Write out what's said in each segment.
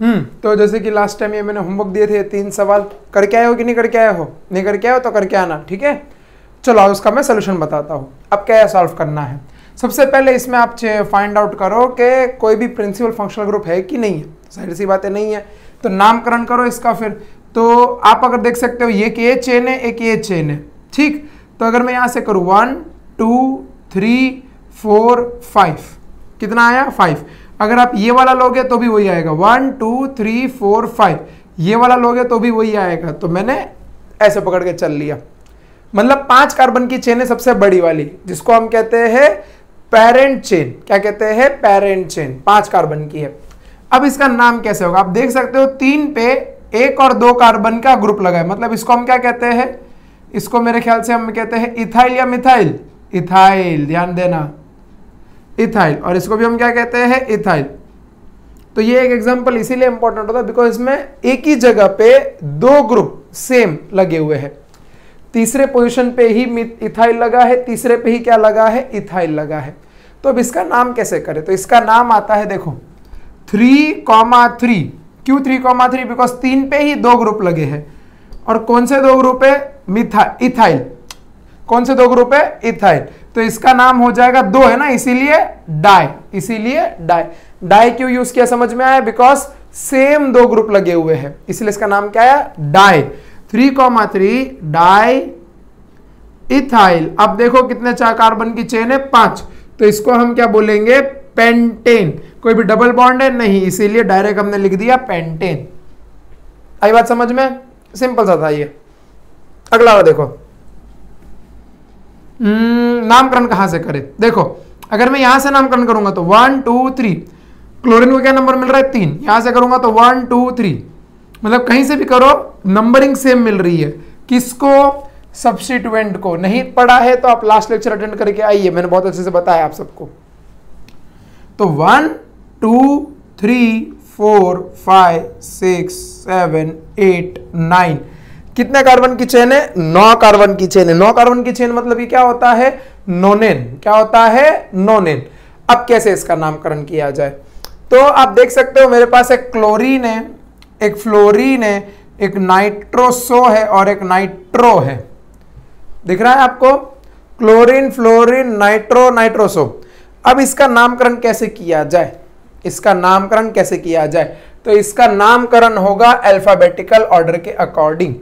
तो जैसे कि लास्ट टाइम ये मैंने होमवर्क दिए थे 3 सवाल, करके आए हो कि नहीं करके आए हो? नहीं करके आए हो तो करके आना, ठीक है। चलो उसका मैं सोल्यूशन बताता हूँ। अब क्या सॉल्व करना है, सबसे पहले इसमें आप फाइंड आउट करो कि कोई भी प्रिंसिपल फंक्शनल ग्रुप है कि नहीं है। जाहिर सी बातें नहीं है, तो नामकरण करो इसका। फिर तो आप अगर देख सकते हो ये चेन है, एक ये चेन है, ठीक। तो अगर मैं यहाँ से करूँ 1 2 3 4 5, कितना आया 5। अगर आप ये वाला लोगे तो भी वही आएगा, 1 2 3 4 5। ये वाला लोगे तो भी वही आएगा। तो मैंने ऐसे पकड़ के चल लिया, मतलब 5 कार्बन की चेन है सबसे बड़ी वाली, जिसको हम कहते हैं पेरेंट चेन। क्या कहते हैं? पेरेंट चेन, 5 कार्बन की है। अब इसका नाम कैसे होगा? आप देख सकते हो 3 पे 1 और 2 कार्बन का ग्रुप लगा है, मतलब इसको हम क्या कहते हैं? इसको मेरे ख्याल से हम कहते हैं इथाइल या मिथाइल। इथाइल, ध्यान देना, इथाइल। और इसको भी हम क्या कहते हैं? इथाइल। तो ये एक एग्जांपल इसीलिए इंपॉर्टेंट होता है बिकॉज इसमें एक ही जगह पे 2 ग्रुप सेम लगे हुए हैं। तीसरे पोजीशन पे ही इथाइल लगा है, तीसरे पे ही क्या लगा है? इथाइल लगा है। तो अब इसका नाम कैसे करें? तो इसका नाम आता है, देखो 3,3। क्यों 3,3? बिकॉज 3 पे ही 2 ग्रुप लगे हैं। और कौन से 2 ग्रुप है? इथाइल। कौन से 2 ग्रुप है? इथाइल। तो इसका नाम हो जाएगा 2 है ना, इसीलिए डाई। इसीलिए डाई। डाई क्यों यूज किया समझ में आया? बिकॉज सेम 2 ग्रुप लगे हुए हैं, इसलिए इसका नाम क्या है? डाई। 3,3 di ethyl. अब देखो कितने 4 कार्बन की चेन है? 5। तो इसको हम क्या बोलेंगे? पेंटेन। कोई भी डबल बॉन्ड है नहीं, इसीलिए डायरेक्ट हमने लिख दिया पेंटेन। आई बात समझ में? सिंपल सा था ये। अगला वाला देखो, नामकरण कहां से करें? देखो अगर मैं यहां से नामकरण करूंगा तो 1 2 3, क्लोरीन को क्या नंबर मिल रहा है? 3। यहां से करूंगा तो 1 2 3, मतलब कहीं से भी करो नंबरिंग सेम मिल रही है। किसको? सब्स्टिट्यूएंट को। नहीं पढ़ा है तो आप लास्ट लेक्चर अटेंड करके आइए, मैंने बहुत अच्छे से बताया आप सबको। तो 1 2 3 4 5 6 7 8 9, कितने कार्बन की चेन है? 9 कार्बन की चेन है। 9 कार्बन की चेन मतलब ये क्या होता है? नोनेन। क्या होता है? नोनेन। अब कैसे इसका नामकरण किया जाए? तो आप देख सकते हो मेरे पास एक क्लोरीन है, एक फ्लोरीन है, एक नाइट्रोसो है और एक नाइट्रो है। दिख रहा है आपको? Chlorine, fluorine, nitro, nitroso. अब इसका नामकरण कैसे किया जाए? इसका नामकरण कैसे किया जाए? तो इसका नामकरण होगा अल्फाबेटिकल ऑर्डर के अकॉर्डिंग।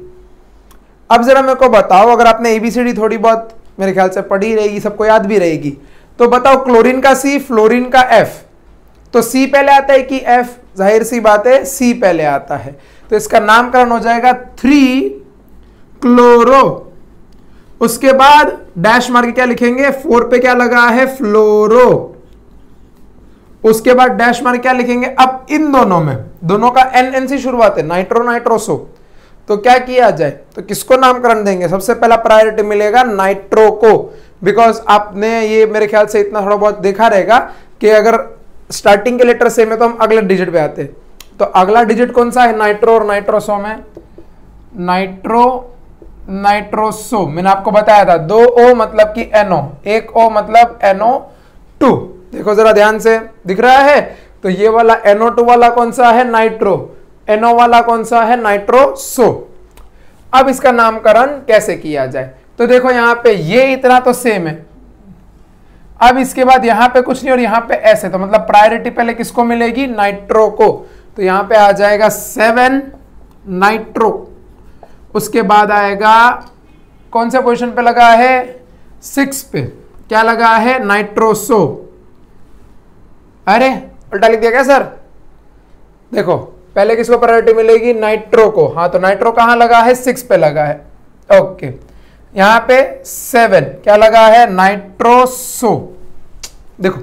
अब जरा मेरे को बताओ, अगर आपने एबीसीडी थोड़ी बहुत मेरे ख्याल से पढ़ी रहेगी, सबको याद भी रहेगी, तो बताओ क्लोरीन का सी, फ्लोरीन का एफ। तो सी पहले आता है कि एफ? जाहिर सी बात है सी पहले आता है। तो इसका नामकरण हो जाएगा 3 क्लोरो। उसके बाद डैश मार के क्या लिखेंगे? 4 पे क्या लगा है? फ्लोरो। उसके बाद डैश मार क्या लिखेंगे? अब इन दोनों में, दोनों का एन से शुरुआत है, नाइट्रो नाइट्रोसो। तो क्या किया जाए? तो किसको नामकरण देंगे? सबसे पहला प्रायोरिटी मिलेगा नाइट्रो को, बिकॉज आपने ये मेरे ख्याल से इतना थोड़ा बहुत देखा रहेगा कि अगर स्टार्टिंग के लेटर सेम है तो हम अगले डिजिट पे आते हैं। तो अगला डिजिट कौन सा है? नाइट्रो और नाइट्रोसो में नाइट्रो नाइट्रोसो। मैंने आपको बताया था 2 O मतलब कि NO, 1 O मतलब NO2। देखो जरा ध्यान से, दिख रहा है? तो ये वाला NO2 वाला कौन सा है? नाइट्रो। NO वाला कौन सा है? नाइट्रोसो। अब इसका नामकरण कैसे किया जाए? तो देखो यहां पे ये इतना तो सेम है। अब इसके बाद यहां पे कुछ नहीं और यहां पे ऐसे, तो मतलब प्रायोरिटी पहले किसको मिलेगी? नाइट्रो को। तो यहां पे आ जाएगा 7 नाइट्रो। उसके बाद आएगा कौन से पोजीशन पे लगा है? 6 पे क्या लगा है? नाइट्रोसो। अरे उल्टा लिख दिया क्या सर? देखो पहले किसको प्रायोरिटी मिलेगी? नाइट्रो को। हाँ तो नाइट्रो कहां लगा है? 6 पे लगा है। ओके, यहां पे 7 क्या लगा है? नाइट्रोसो। देखो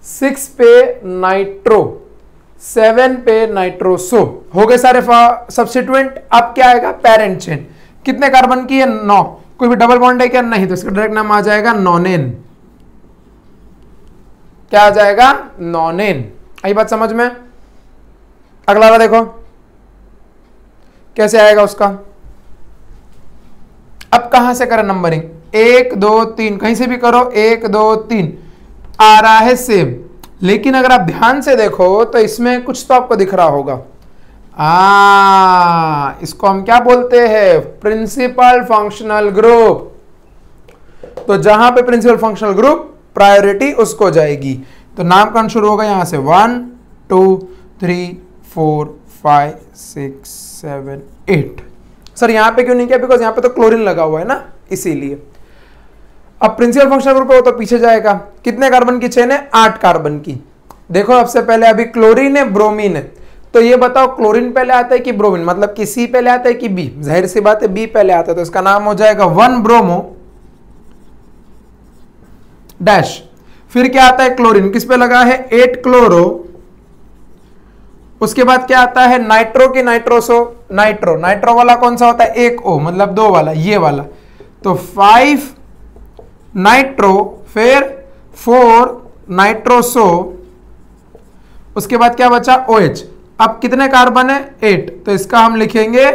6 पे नाइट्रो, 7 पे नाइट्रोसो, हो गए सारे सब्स्टिट्यूएंट। अब क्या आएगा? Parent chain. कितने कार्बन की है? 9। कोई भी डबल बॉन्ड है क्या? नहीं, तो इसका डायरेक्ट नाम आ जाएगा नोनेन। क्या आ जाएगा? नोनेन। आई बात समझ में? अगला वाला देखो कैसे आएगा उसका। अब कहां से करें नंबरिंग? 1 2 3, कहीं से भी करो। 1 2 3 आ रहा है सेम। लेकिन अगर आप ध्यान से देखो तो इसमें कुछ तो आपको दिख रहा होगा। इसको हम क्या बोलते हैं? Principal functional group. तो जहां पे प्रिंसिपल फंक्शनल ग्रुप प्रायोरिटी उसको जाएगी। तो नामकरण शुरू होगा यहां से 1 2 3 4 5 6 7 8। सर यहां पे क्यों नहीं किया? बिकॉज यहां पे तो क्लोरीन लगा हुआ है ना, इसीलिए। अब प्रिंसिपल फंक्शनल ग्रुप है, वो तो पीछे जाएगा। कितने कार्बन की चेन है? 8 कार्बन की। देखो सबसे पहले अभी क्लोरीन है, ब्रोमीन है, तो ये बताओ क्लोरीन पहले आता है कि ब्रोमीन? मतलब कि सी पहले आता है कि बी? जाहिर सी बात है बी पहले आता है, तो इसका नाम हो जाएगा 1 ब्रोमो डैश। फिर क्या आता है? क्लोरीन किस पे लगा है? 8 क्लोरो। उसके बाद क्या आता है? नाइट्रो की नाइट्रोसो, नाइट्रो। नाइट्रो वाला कौन सा होता है? 1 O, मतलब 2 वाला, ये वाला। तो 5 नाइट्रो, फिर 4 नाइट्रोसो। उसके बाद क्या बचा? OH। अब कितने कार्बन है? 8। तो इसका हम लिखेंगे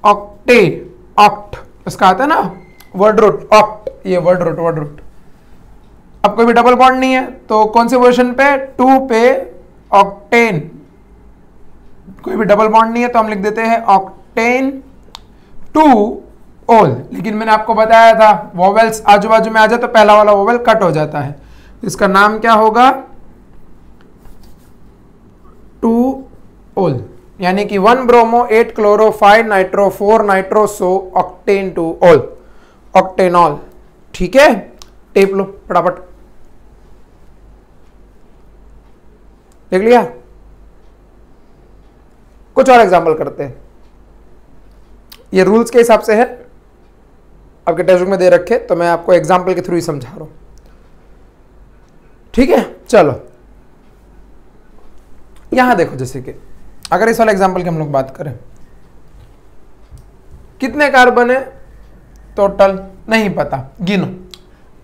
ऑक्टे, ऑक्ट। इसका आता है ना वर्ड रूट, ऑक्ट, ये वर्ड रूट। अब कोई भी डबल बॉन्ड नहीं है, तो कौन से पोजीशन पे? 2 पे ऑक्टेन। कोई भी डबल बॉन्ड नहीं है तो हम लिख देते हैं ऑक्टेन 2 ओल। लेकिन मैंने आपको बताया था वोवेल्स आजू बाजू में आ जाए तो पहला वाला वोवेल कट हो जाता है। इसका नाम क्या होगा? 2 ओल, यानी कि 1 bromo 8 chloro 5 nitro 4 nitroso octane 2 ओल, ऑक्टेनॉल। ठीक है, टेप लो फटाफट। देख लिया? कुछ और एग्जांपल करते हैं। ये रूल्स के हिसाब से है, आपके टेक्स्ट बुक में दे रखे, तो मैं आपको एग्जांपल के थ्रू ही समझा रहा हूं। ठीक है, चलो यहां देखो, जैसे कि अगर इस वाले एग्जांपल की हम लोग बात करें, कितने कार्बन है टोटल? नहीं पता, गिनो।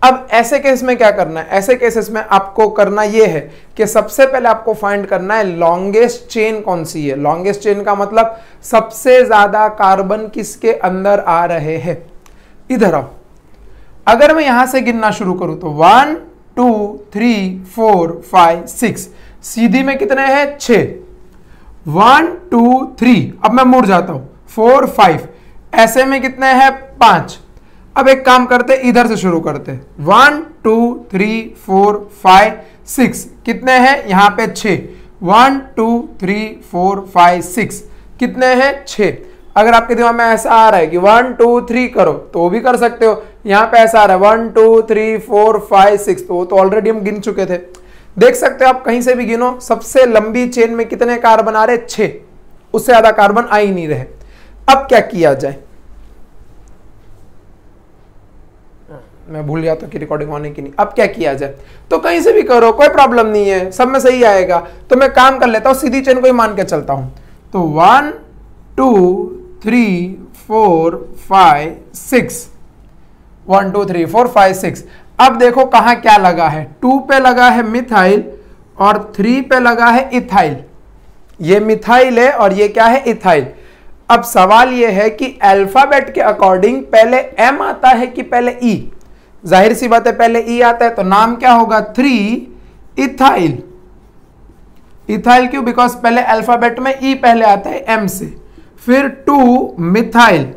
अब ऐसे केस में क्या करना है? ऐसे केसेस में आपको करना यह है कि सबसे पहले आपको फाइंड करना है लॉन्गेस्ट चेन कौन सी है। लॉन्गेस्ट चेन का मतलब सबसे ज्यादा कार्बन किसके अंदर आ रहे हैं। इधर आओ, अगर मैं यहां से गिनना शुरू करूं तो 1 2 3 4 5 6, सीधी में कितने हैं? 6। 1 2 3, अब मैं मुड़ जाता हूं 4 5, ऐसे में कितने हैं? 5। अब एक काम करते, इधर से शुरू करते, 1 2 3 4 5 6, कितने हैं? यहां पे 6। 1 2 3 4 5 6, कितने हैं? 6। अगर आपके दिमाग में ऐसा आ रहा है कि 1 2 3 करो तो भी कर सकते हो। यहां पे ऐसा आ रहा है 1 2 3 4 5 6, तो वो तो ऑलरेडी हम गिन चुके थे। देख सकते हो आप, कहीं से भी गिनो, सबसे लंबी चेन में कितने कार्बन आ रहे? 6। उससे ज्यादा कार्बन आ ही नहीं रहे। अब क्या किया जाए? मैं भूल गया था कि रिकॉर्डिंग होने की नहीं। अब क्या किया जाए? तो कहीं से भी करो, कोई प्रॉब्लम नहीं है, सब में सही आएगा। तो मैं काम कर लेता हूं, सीधी चेन को ही मान के चलता हूं। तो 1 2 3 4 5 6, 1 2 3 4 5 6। अब देखो कहां क्या लगा है। 2 पे लगा है मिथाइल और 3 पे लगा है इथाइल। ये मिथाइल है और ये क्या है? इथाइल। अब सवाल ये है कि अल्फाबेट के अकॉर्डिंग पहले एम आता है कि पहले ई? जाहिर सी बात है पहले ई आता है, तो नाम क्या होगा? 3 इथाइल। इथाइल क्यों? बिकॉज पहले अल्फाबेट में ई पहले आता है एम से, फिर 2 मिथाइल।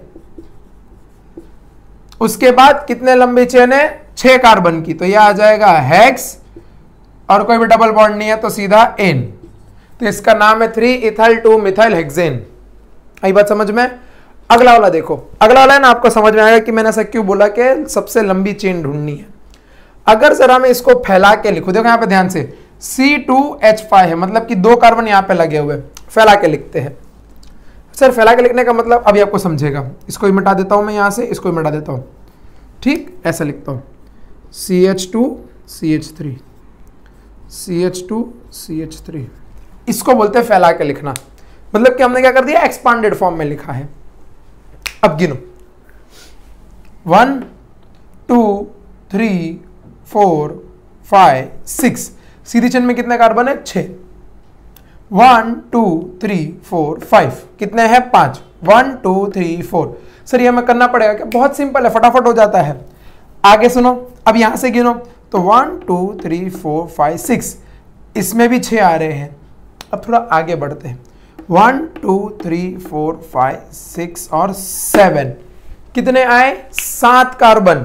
उसके बाद कितने लंबी चेन है? 6 कार्बन की, तो यह आ जाएगा हेक्स, और कोई भी डबल बॉन्ड नहीं है तो सीधा एन। तो इसका नाम है 3 इथाइल 2 मिथाइल हेक्सेन। आई बात समझ में? अगला वाला देखो, अगला वाला है ना, आपको समझ में आएगा कि मैंने ऐसा क्यों बोला कि सबसे लंबी चेन ढूंढनी है। अगर जरा मैं इसको फैला के लिखूं, देखो यहां पे ध्यान से, C2H5 है, मतलब कि 2 कार्बन यहां पे लगे हुए। फैला के लिखते हैं। सर फैला के लिखने का मतलब अभी आपको समझेगा। इसको ही मिटा देता हूं मैं यहां से, इसको ही मिटा देता हूं। ठीक, ऐसा लिखता हूं CH2 CH3 CH2 CH3। इसको बोलते हैं फैला के लिखना। मतलब कि हमने क्या कर दिया? एक्सपांडेड फॉर्म में लिखा है। अब गिनो, 1 2 3 4 5 6, सीधी चेन में कितने कार्बन है? 6। 1 2 3 4 5, कितने हैं? 5। 1 2 3 4। सर ये हमें करना पड़ेगा क्या? बहुत सिंपल है, फटाफट हो जाता है। आगे सुनो, अब यहां से गिनो, तो 1 2 3 4 5 6, इसमें भी 6 आ रहे हैं। अब थोड़ा आगे बढ़ते हैं, 1 2 3 4 5 6 और 7, कितने आए? 7 कार्बन।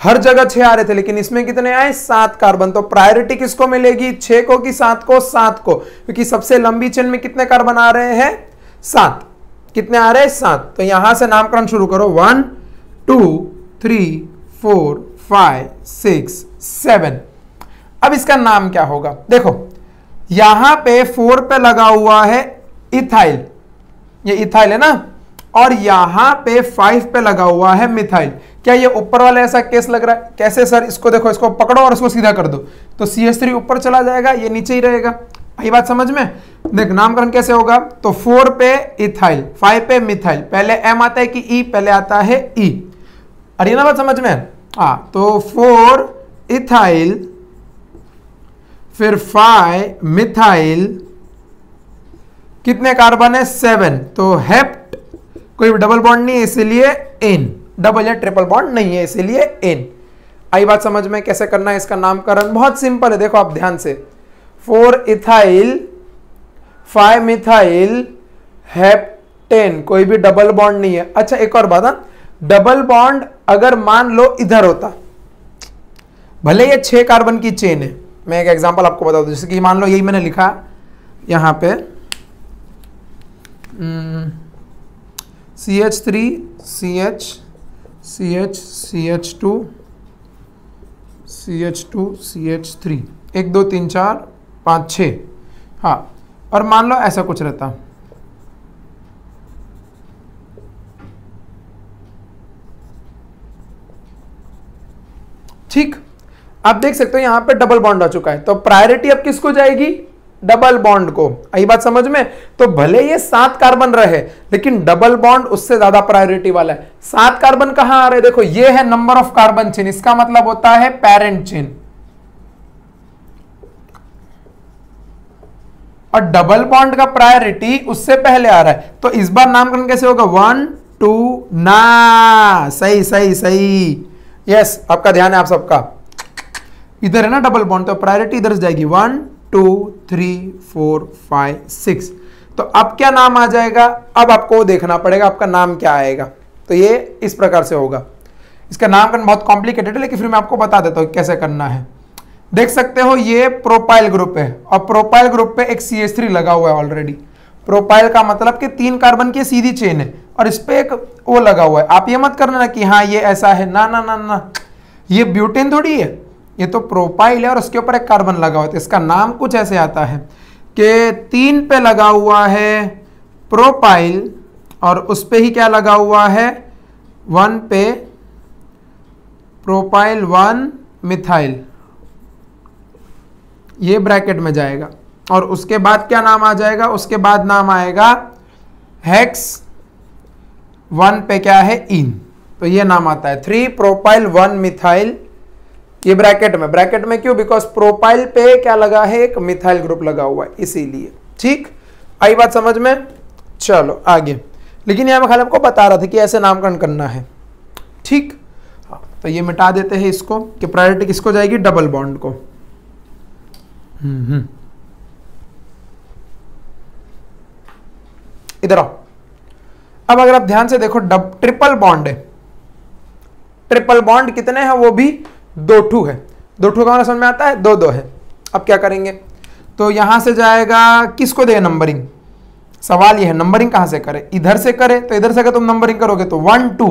हर जगह 6 आ रहे थे लेकिन इसमें कितने आए? 7 कार्बन। तो प्रायोरिटी किसको मिलेगी? 6 को कि 7 को? 7 को, क्योंकि सबसे लंबी चेन में कितने कार्बन आ रहे हैं? 7। कितने आ रहे हैं? 7। तो यहां से नामकरण शुरू करो, 1 2 3 4 5 6 7। अब इसका नाम क्या होगा? देखो यहां पे 4 पे लगा हुआ है इथाइल, ये इथाइल है ना, और यहां पे 5 पे लगा हुआ है मिथाइल। क्या ये ऊपर वाला ऐसा केस लग रहा है? कैसे सर? इसको देखो, इसको पकड़ो और इसको सीधा कर दो, तो CH3 ऊपर चला जाएगा, ये नीचे ही रहेगा। आई बात समझ में? देख नामकरण कैसे होगा, तो 4 पे इथाइल, 5 पे मिथाइल, पहले M आता है कि E? पहले आता है E। अरे ना बात समझ में? हाँ, तो 4 इथाइल, फिर 5 मिथाइल, कितने कार्बन है? 7। तो हेप्ट, कोई डबल बॉन्ड नहीं है इसीलिए N, डबल या ट्रिपल बॉन्ड नहीं है इसीलिए N। आई बात समझ में? कैसे करना है इसका नामकरण? बहुत सिंपल है, देखो आप ध्यान से, 4 इथाइल, 5 मिथाइल, हेप्टेन, कोई भी डबल बॉन्ड नहीं है। अच्छा एक और बात, डबल बॉन्ड अगर मान लो इधर होता, भले ये 6 कार्बन की चेन है, मैं एक एग्जांपल आपको बता दूं, जैसे कि मान लो यही मैंने लिखा यहां पे CH3 CH CH CH2 CH2 CH3, 1 2 3 4 5 6, हाँ, और मान लो ऐसा कुछ रहता, ठीक। आप देख सकते हो यहां पे डबल बॉन्ड आ चुका है, तो प्रायोरिटी अब किसको जाएगी? डबल बॉन्ड को। आई बात समझ में? तो भले ये 7 कार्बन रहे लेकिन डबल बॉन्ड उससे ज्यादा प्रायोरिटी वाला है। 7 कार्बन कहां आ रहे? देखो ये है नंबर ऑफ कार्बन चेन, इसका मतलब होता है पेरेंट चेन, और डबल बॉन्ड का प्रायोरिटी उससे पहले आ रहा है। तो इस बार नामकरण कैसे होगा? 1 2 ना, सही सही सही, यस, आपका ध्यान है आप सबका, इधर है ना डबल बॉन्ड, तो प्रायोरिटी इधर से जाएगी, 1 2 3 4 5 6। तो अब क्या नाम आ जाएगा? अब आपको देखना पड़ेगा आपका नाम क्या आएगा। तो ये इस प्रकार से होगा। इसका नामकरण बहुत कॉम्प्लिकेटेड है लेकिन फिर मैं आपको बता देता हूं कैसे करना है। देख सकते हो ये प्रोपाइल ग्रुप है और प्रोपाइल ग्रुप पे एक CH3 लगा हुआ है ऑलरेडी। प्रोपाइल का मतलब कि 3 कार्बन की सीधी चेन है और इस पे एक O लगा हुआ है। आप ये मत करना ना कि हाँ ये ऐसा है, ना ना ना ना, ये ब्यूटेन थोड़ी है, ये तो प्रोपाइल है और उसके ऊपर एक कार्बन लगा हुआ है। तो इसका नाम कुछ ऐसे आता है कि 3 पे लगा हुआ है प्रोपाइल और उस पे ही क्या लगा हुआ है? 1 पे प्रोपाइल 1 मिथाइल, ये ब्रैकेट में जाएगा और उसके बाद क्या नाम आ जाएगा? उसके बाद नाम आएगा हेक्स 1 पे क्या है? इन। तो ये नाम आता है 3 प्रोपाइल 1 मिथाइल, ये ब्रैकेट में क्यों? बिकॉज प्रोपाइल पे क्या लगा है? एक मिथाइल ग्रुप लगा हुआ है इसीलिए। ठीक, आई बात समझ में? चलो आगे, लेकिन यहां मैं खाली आपको बता रहा था कि ऐसे नामकरण करना है। ठीक, हाँ, तो ये मिटा देते हैं इसको कि प्रायोरिटी किसको जाएगी? डबल बॉन्ड को। इधर आओ। अब अगर आप ध्यान से देखो ट्रिपल बॉन्ड है, ट्रिपल बॉन्ड कितने हैं? वो भी 2 है। 2 का समझ में आता है? 2 है। अब क्या करेंगे? तो यहां से जाएगा, किसको दे नंबरिंग? सवाल ये है नंबरिंग कहां से करें? इधर से करें तो इधर से अगर तुम नंबरिंग करोगे तो 1 2,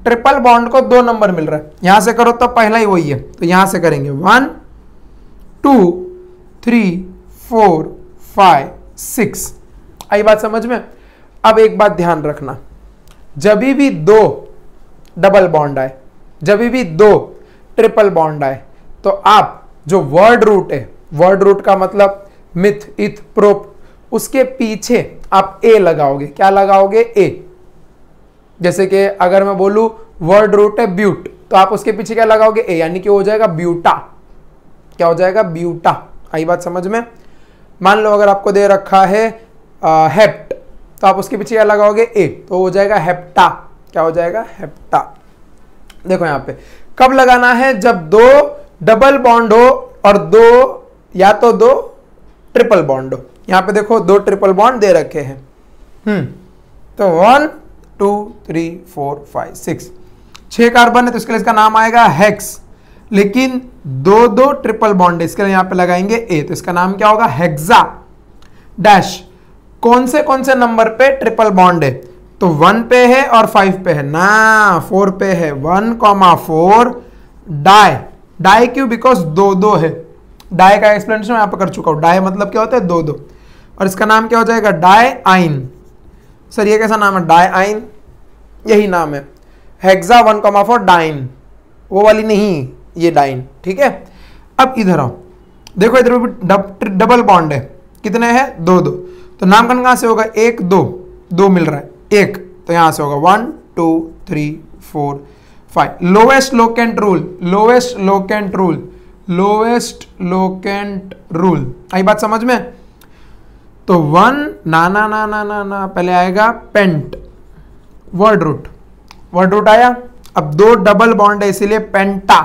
ट्रिपल बॉन्ड को 2 नंबर मिल रहा है, यहां से करो तो पहला ही वही है, तो यहां से करेंगे 1 2 3 4 5 6। आई बात समझ में? अब एक बात ध्यान रखना, जब भी 2 डबल बॉन्ड आए, जब भी 2 ट्रिपल बॉन्ड आए, तो आप जो वर्ड रूट है, वर्ड रूट का मतलब मिथ इथ प्रोप, उसके पीछे आप ए लगाओगे। क्या लगाओगे? ए। जैसे कि अगर मैं बोलूं वर्ड रूट है ब्यूट, तो आप उसके पीछे क्या लगाओगे? ए, यानी कि हो जाएगा ब्यूटा। क्या हो जाएगा? ब्यूटा। आई बात समझ में? मान लो अगर आपको दे रखा है हेप्ट, तो आप उसके पीछे क्या लगाओगे? ए, तो हो जाएगा हेप्टा। क्या हो जाएगा? हेप्टा। देखो यहां पे कब लगाना है? जब 2 डबल बॉन्ड हो और दो या तो दो ट्रिपल बॉन्ड हो। यहां पे देखो दो ट्रिपल बॉन्ड दे रखे हैं। तो 1 2 3 4 5 6 6 कार्बन है, तो इसके लिए इसका नाम आएगा हेक्स। लेकिन दो दो ट्रिपल बॉन्ड है, इसके लिए यहां पे लगाएंगे ए, तो इसका नाम क्या होगा? Hexa dash. कौन से नंबर पे ट्रिपल बॉन्ड है? तो 1 पे है और 5 पे है ना, 4 पे है। 1,4 डाई। डाई क्यों? बिकॉज दो दो है। डाई का एक्सप्लेनेशन मैं यहां पर कर चुका हूं। डाई मतलब क्या होता है? दो दो। और इसका नाम क्या हो जाएगा? डाई आइन। सर ये कैसा नाम है? डाई आइन, यही नाम है। हेक्सा 1,4 डाइन, वो वाली नहीं, ये डाइन। ठीक है, अब इधर आओ, देखो इधर भी डबल बॉन्ड है। कितने हैं? दो दो। तो नामकरण कहां से होगा? 1 2 2 मिल रहा है, 1, तो यहां से होगा 1 2 3 4 5। Lowest locant rule, lowest locant rule, lowest locant rule. आई बात समझ में? तो 1 ना ना ना ना ना ना पहले आएगा pent, word root, word root आया। अब दो डबल बॉन्ड है इसीलिए पेंटा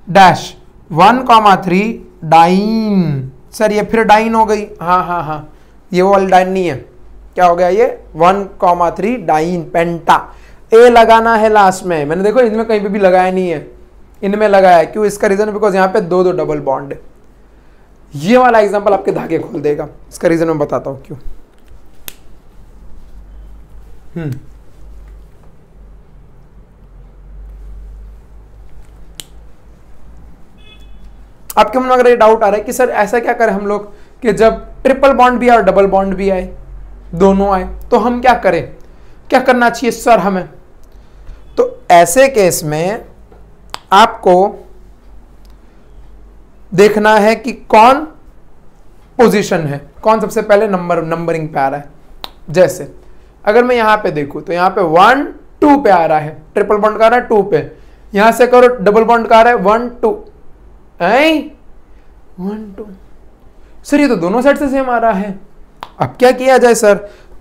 डैश 1,3 डाइन। सर ये फिर डाइन हो गई। हाँ, ये वो वाली डाइन नहीं है। क्या हो गया ये? 1,3 डाइन, पेंटा। ए लगाना है लास्ट में। मैंने देखो इनमें कहीं पे भी लगाया नहीं है, इनमें लगाया है। क्यों? इसका रीजन बिकॉज यहाँ पे दो दो डबल बॉन्ड है। ये वाला एग्जांपल आपके धागे खोल देगा। इसका रीजन मैं बताता हूं क्यों। आपके मन में अगर ये डाउट आ रहा है कि सर ऐसा क्या करें हम लोग कि जब ट्रिपल बॉन्ड भी आए और डबल बॉन्ड भी आए, दोनों आए, तो हम क्या करें, क्या करना चाहिए सर हमें? तो ऐसे केस में आपको देखना है कि कौन पोजीशन है, कौन सबसे पहले नंबरिंग पे आ रहा है। जैसे अगर मैं यहां पे देखूं तो यहां पे 1 2 पे आ रहा है, ट्रिपल बॉन्ड का आ रहा है 2 पे। यहां से करो डबल बॉन्ड का आ रहा है 1 2 1 2। सर ये तो दोनों साइड से सेम आ रहा है, अब क्या किया जाए सर?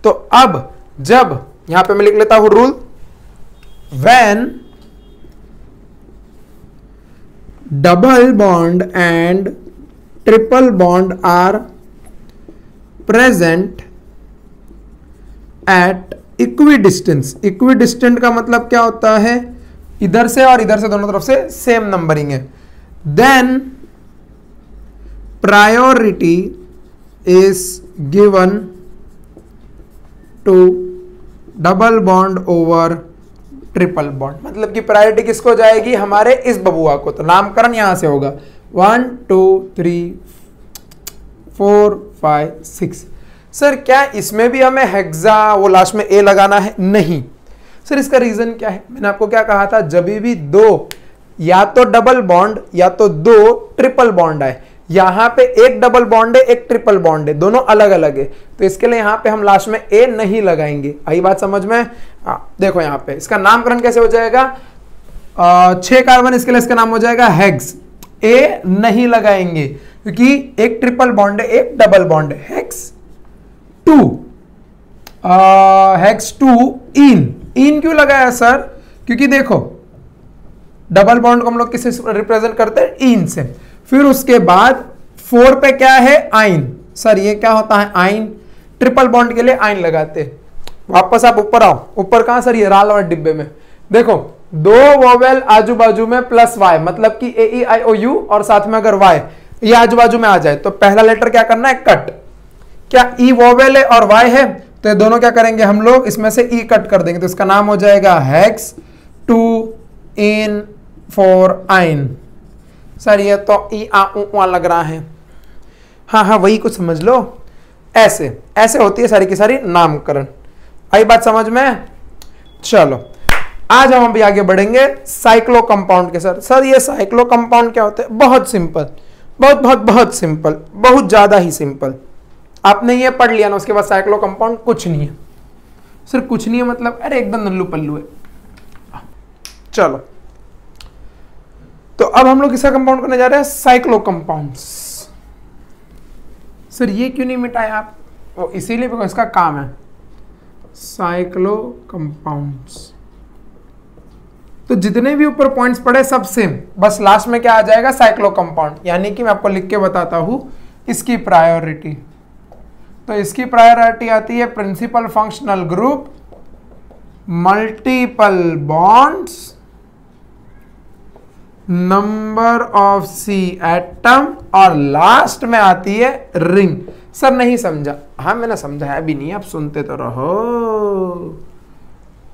तो अब जब यहां पे मैं लिख लेता हूं rule, when double bond and triple bond are present at equidistance. Equidistant का मतलब क्या होता है? इधर से और इधर से दोनों तरफ से सेम नंबरिंग है। Then priority is given to double bond over triple bond. मतलब कि प्रायोरिटी किसको जाएगी? हमारे इस बबुआ को। तो नामकरण यहां से होगा 1 2 3 4 5 6। सर क्या इसमें भी हमें हेक्सा वो लास्ट में ए लगाना है? नहीं सर। इसका रीजन क्या है? मैंने आपको क्या कहा था, जब भी दो या तो डबल बॉन्ड या तो दो ट्रिपल बॉन्ड आए, यहां पे एक डबल बॉन्ड है एक ट्रिपल बॉन्ड है, दोनों अलग अलग है, तो इसके लिए यहां पे हम लास्ट में ए नहीं लगाएंगे। आई बात समझ में? देखो यहां पे इसका नामकरण कैसे हो जाएगा? 6 कार्बन, इसके लिए इसका नाम हो जाएगा हेक्स। ए नहीं लगाएंगे क्योंकि एक ट्रिपल बॉन्ड है एक डबल बॉन्ड है। हेक्स 2 हेक्स 2 इन क्यों लगाया सर? क्योंकि देखो डबल बॉन्ड को हम लोग किससे रिप्रेजेंट करते हैं? इन से। फिर उसके बाद 4 पे क्या है? आइन। सर ये क्या होता है? आइन। ट्रिपल बॉन्ड के लिए आइन लगाते हैं। वापस आप ऊपर आओ। ऊपर कहां सर? ये लाल वाले डिब्बे में देखो, दो वोवेल आजू बाजू में प्लस वाई, मतलब कि ए ई आई ओ यू और साथ में अगर वाई ये आजू बाजू में आ जाए तो पहला लेटर क्या करना है? कट। क्या ई वोवेल है और वाई है तो ये दोनों क्या करेंगे हम लोग? इसमें से ई कट कर देंगे, तो इसका नाम हो जाएगा हेक्स 2 इन 4 आइन। सर ये तो ई आ लग रहा है। हाँ वही कुछ समझ लो। ऐसे ऐसे होती है सारी की सारी नामकरण। आई बात समझ में? चलो आज हम अभी आगे बढ़ेंगे साइक्लो कंपाउंड के। सर ये साइक्लो कंपाउंड क्या होते हैं? बहुत सिंपल, बहुत सिंपल, बहुत ज्यादा ही सिंपल। आपने ये पढ़ लिया ना, उसके बाद साइक्लो कंपाउंड कुछ नहीं है। सर कुछ नहीं है मतलब? अरे एकदम नल्लू पल्लू है। चलो तो अब हम लोग किसका कंपाउंड करने जा रहे हैं? Cyclo compounds. सर ये क्यों नहीं मिटाया आप? वो इसीलिए बिकॉज इसका काम है साइक्लो कंपाउंड्स। तो जितने भी ऊपर पॉइंट्स पड़े सब सेम, बस लास्ट में क्या आ जाएगा, साइक्लो कंपाउंड। यानी कि मैं आपको लिख के बताता हूं इसकी प्रायोरिटी। तो इसकी प्रायोरिटी आती है principal functional group, multiple bonds, number of C atom, और लास्ट में आती है रिंग। सर नहीं समझा? हाँ मैंने समझाया भी नहीं, आप सुनते तो रहो।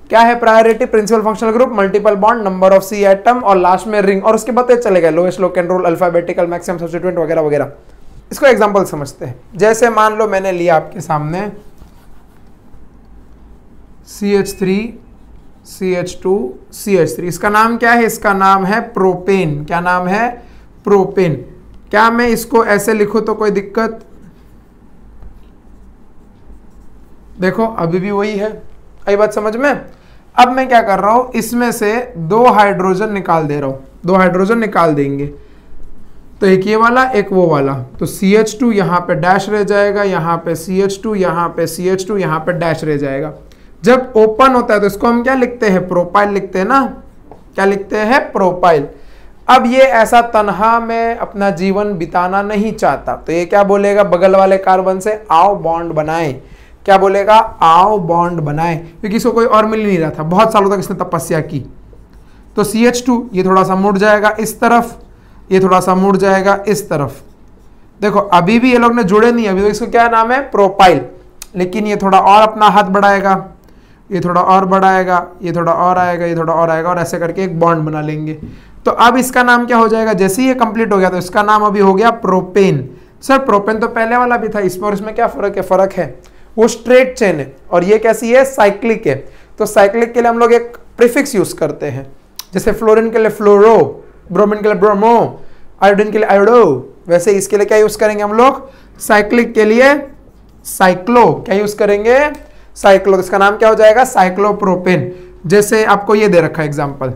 क्या है priority? Principal functional group, multiple bond, number of C atom, और लास्ट में रिंग, और उसके बाद चलेगा lowest locant rule, alphabetical, maximum substituent वगैरह वगैरह। इसको एग्जांपल समझते हैं। जैसे मान लो मैंने लिया आपके सामने CH3 CH2 CH3, इसका नाम क्या है? इसका नाम है प्रोपेन। क्या नाम है? प्रोपेन। क्या मैं इसको ऐसे लिखूं तो कोई दिक्कत? देखो अभी भी वही है, आई बात समझ में? अब मैं क्या कर रहा हूं, इसमें से 2 हाइड्रोजन निकाल दे रहा हूं, 2 हाइड्रोजन निकाल देंगे, तो एक ये वाला एक वो वाला, तो CH2 यहां पे डैश रह जाएगा, यहां पे CH2, यहां पे CH2, यहां पे डैश रह जाएगा। जब ओपन होता है तो इसको हम क्या लिखते हैं? प्रोपाइल लिखते हैं ना। क्या लिखते हैं? प्रोपाइल। अब ये ऐसा तन्हा में अपना जीवन बिताना नहीं चाहता, तो ये क्या बोलेगा बगल वाले कार्बन से, आओ बॉन्ड बनाएं। क्या बोलेगा? आओ बॉन्ड बनाएं, क्योंकि इसको कोई और मिल नहीं रहा था, बहुत सालों तक इसने तपस्या की। तो CH2 ये थोड़ा सा मुड़ जाएगा इस तरफ, ये थोड़ा सा मुड़ जाएगा इस तरफ। देखो अभी भी ये लोग ने जुड़े नहीं, अभी तो इसको क्या नाम है? प्रोपाइल। लेकिन ये थोड़ा और अपना हाथ बढ़ाएगा, ये थोड़ा और बढ़ाएगा, ये थोड़ा और आएगा, ये थोड़ा और आएगा, और ऐसे करके एक बॉन्ड बना लेंगे। तो अब इसका नाम क्या हो जाएगा? जैसे ही ये कंप्लीट हो गया तो इसका नाम अभी हो गया प्रोपेन। सर प्रोपेन तो पहले वाला भी था, इसमें और इसमें क्या फर्क है? फर्क है वो स्ट्रेट चेन है और ये कैसी है? साइक्लिक है। तो साइक्लिक के लिए हम लोग एक प्रीफिक्स यूज करते हैं, जैसे फ्लोरीन के लिए फ्लोरो, ब्रोमीन के लिए ब्रोमो, आयोडीन के लिए आयोडो, वैसे इसके लिए क्या यूज करेंगे हम लोग? साइक्लिक के लिए साइक्लो। क्या यूज करेंगे? साइक्लो। तो इसका नाम क्या हो जाएगा? साइक्लोप्रोपेन। जैसे आपको ये दे रखा है एग्जांपल,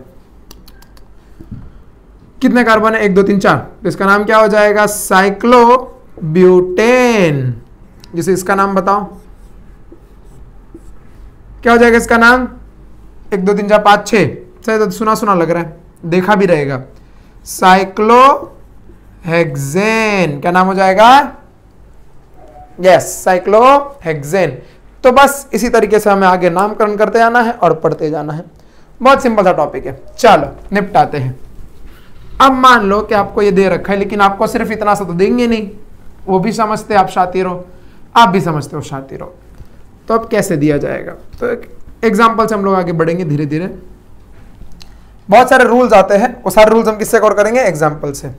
कितने कार्बन है? 1 2 3 4, तो इसका नाम क्या हो जाएगा? साइक्लोब्यूटेन। जैसे इसका नाम बताओ, क्या हो जाएगा इसका नाम? 1 2 3 4 5 6, शायद सुना सुना लग रहा है, देखा भी रहेगा। साइक्लोहेक्सेन। क्या नाम हो जाएगा? Yes, cyclohexane. तो बस इसी तरीके से हमें आगे नामकरण करते जाना है और पढ़ते जाना है। बहुत सिंपल सा टॉपिक है, चलो निपटाते हैं। अब मान लो कि आपको ये दे रखा है, लेकिन आपको सिर्फ इतना सा तो देंगे नहीं, वो भी समझते आप शातिर हो, आप भी समझते हो शातिर हो। तो अब कैसे दिया जाएगा? तो एक एग्जाम्पल से हम लोग आगे बढ़ेंगे धीरे धीरे। बहुत सारे रूल्स आते हैं, वो सारे रूल्स हम किससे कवर करेंगे? एग्जाम्पल से।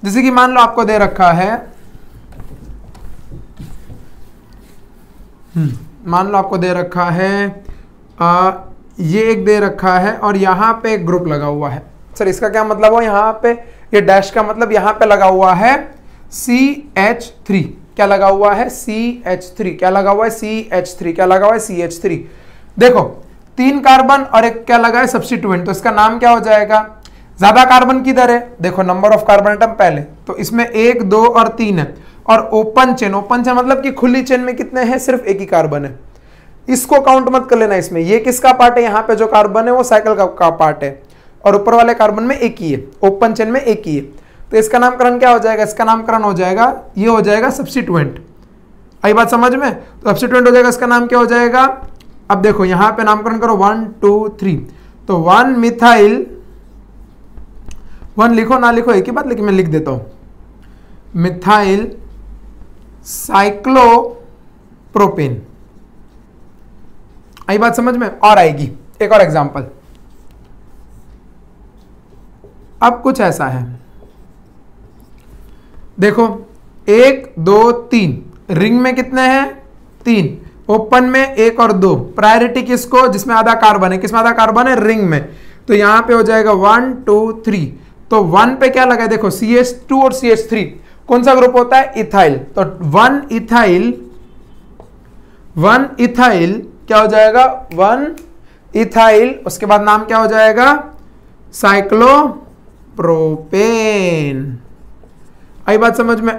जैसे कि मान लो आपको दे रखा है, मान लो आपको दे रखा है ये एक दे रखा है और यहां पे एक ग्रुप लगा हुआ है। सर इसका क्या मतलब हो? यहां पे ये डैश का मतलब यहां पे लगा हुआ है CH3। क्या लगा हुआ है? CH3। क्या लगा हुआ है? CH3। क्या लगा हुआ है? CH3। देखो 3 कार्बन और एक क्या लगा है? सब्स्टिट्यूएंट। तो इसका नाम क्या हो जाएगा? ज्यादा कार्बन किधर है? देखो नंबर ऑफ कार्बन एटम पहले, तो इसमें 1 2 और 3 है। और ओपन चेन, ओपन चेन मतलब कि खुली चेन में कितने हैं? सिर्फ एक ही कार्बन है। इसको काउंट मत कर लेना इसमें। ये किसका पार्ट है? यहाँ पे जो कार्बन है वो साइकिल का पार्ट है, और ऊपर वाले कार्बन में एक ही है, ओपन चेन में एक ही है। तो इसका नामकरण क्या हो जाएगा? इसका नामकरण हो जाएगा, ये हो जाएगा सब्स्टिट्यूएंट। आई बात समझ में? तो सब्स्टिट्यूएंट हो जाएगा, इसका नाम क्या हो जाएगा? अब देखो यहां पे नामकरण करो 1 2 3, तो 1 मिथाइल, 1 लिखो ना लिखो एक ही बात, लेकिन मैं लिख देता हूं, मिथाइल साइक्लोप्रोपेन। आई बात समझ में? और आएगी एक और एग्जांपल। अब कुछ ऐसा है, देखो 1 2 3, रिंग में कितने हैं? 3, ओपन में 1 और 2। प्रायोरिटी किसको? जिसमें आधा कार्बन है। किसमें आधा कार्बन है? रिंग में। तो यहां पे हो जाएगा 1 2 3। तो 1 पे क्या लगा है? देखो CH2 और CH3 कौन सा ग्रुप होता है? इथाइल। तो 1 इथाइल क्या हो जाएगा? 1 इथाइल। उसके बाद नाम क्या हो जाएगा? साइक्लोप्रोपेन। आई बात समझ में?